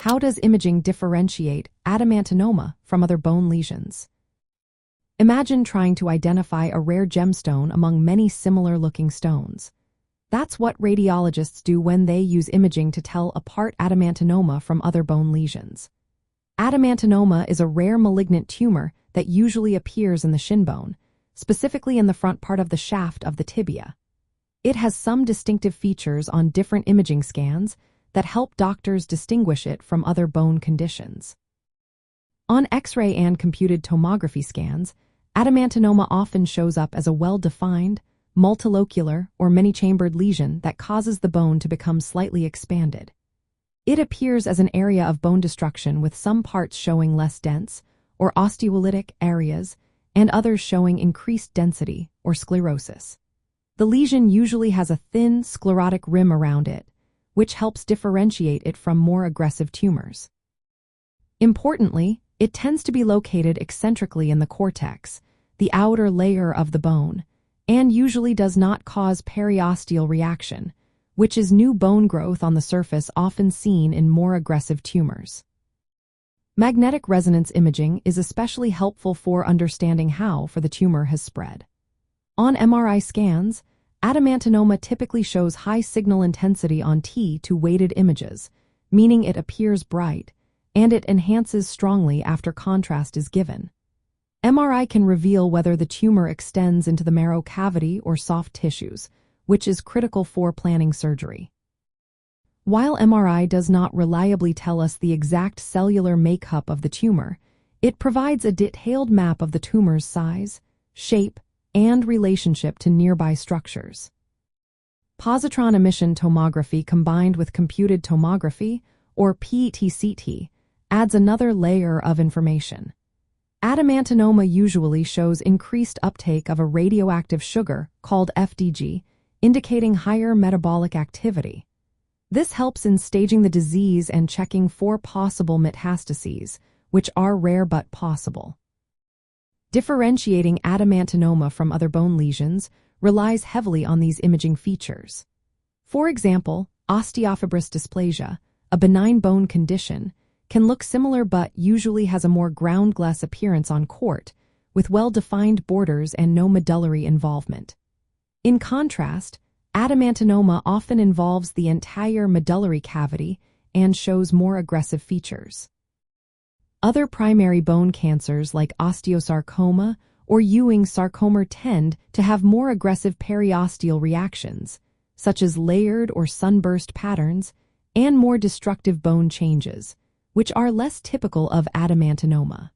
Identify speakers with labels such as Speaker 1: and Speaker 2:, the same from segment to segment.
Speaker 1: How does imaging differentiate adamantinoma from other bone lesions? Imagine trying to identify a rare gemstone among many similar-looking stones. That's what radiologists do when they use imaging to tell apart adamantinoma from other bone lesions. Adamantinoma is a rare malignant tumor that usually appears in the shin bone, specifically in the front part of the shaft of the tibia. It has some distinctive features on different imaging scans that help doctors distinguish it from other bone conditions. On X-ray and computed tomography scans, adamantinoma often shows up as a well-defined, multilocular, or many-chambered lesion that causes the bone to become slightly expanded. It appears as an area of bone destruction with some parts showing less dense, or osteolytic areas, and others showing increased density, or sclerosis. The lesion usually has a thin, sclerotic rim around it, which helps differentiate it from more aggressive tumors. Importantly, it tends to be located eccentrically in the cortex, the outer layer of the bone, and usually does not cause periosteal reaction, which is new bone growth on the surface often seen in more aggressive tumors. Magnetic resonance imaging is especially helpful for understanding how the tumor has spread. On MRI scans, adamantinoma typically shows high signal intensity on T to weighted images, meaning it appears bright, and it enhances strongly after contrast is given. MRI can reveal whether the tumor extends into the marrow cavity or soft tissues, which is critical for planning surgery. While MRI does not reliably tell us the exact cellular makeup of the tumor, it provides a detailed map of the tumor's size, shape, and relationship to nearby structures. Positron emission tomography combined with computed tomography, or PET-CT, adds another layer of information. Adamantinoma usually shows increased uptake of a radioactive sugar called FDG, indicating higher metabolic activity. This helps in staging the disease and checking for possible metastases, which are rare but possible. Differentiating adamantinoma from other bone lesions relies heavily on these imaging features. For example, osteofibrous dysplasia, a benign bone condition, can look similar but usually has a more ground-glass appearance on court, with well-defined borders and no medullary involvement. In contrast, adamantinoma often involves the entire medullary cavity and shows more aggressive features. Other primary bone cancers like osteosarcoma or Ewing sarcoma tend to have more aggressive periosteal reactions, such as layered or sunburst patterns, and more destructive bone changes, which are less typical of adamantinoma.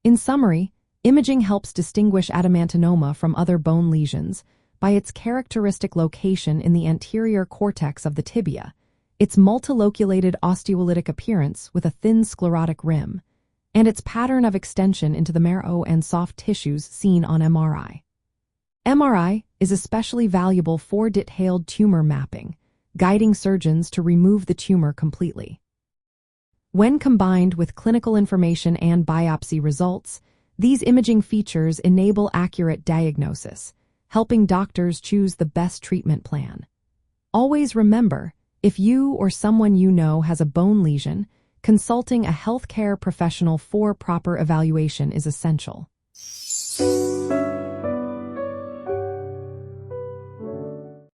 Speaker 1: In summary, imaging helps distinguish adamantinoma from other bone lesions by its characteristic location in the anterior cortex of the tibia, its multiloculated osteolytic appearance with a thin sclerotic rim, and its pattern of extension into the marrow and soft tissues seen on MRI. MRI is especially valuable for detailed tumor mapping, guiding surgeons to remove the tumor completely. When combined with clinical information and biopsy results, these imaging features enable accurate diagnosis, helping doctors choose the best treatment plan. Always remember, if you or someone you know has a bone lesion, consulting a healthcare professional for proper evaluation is essential.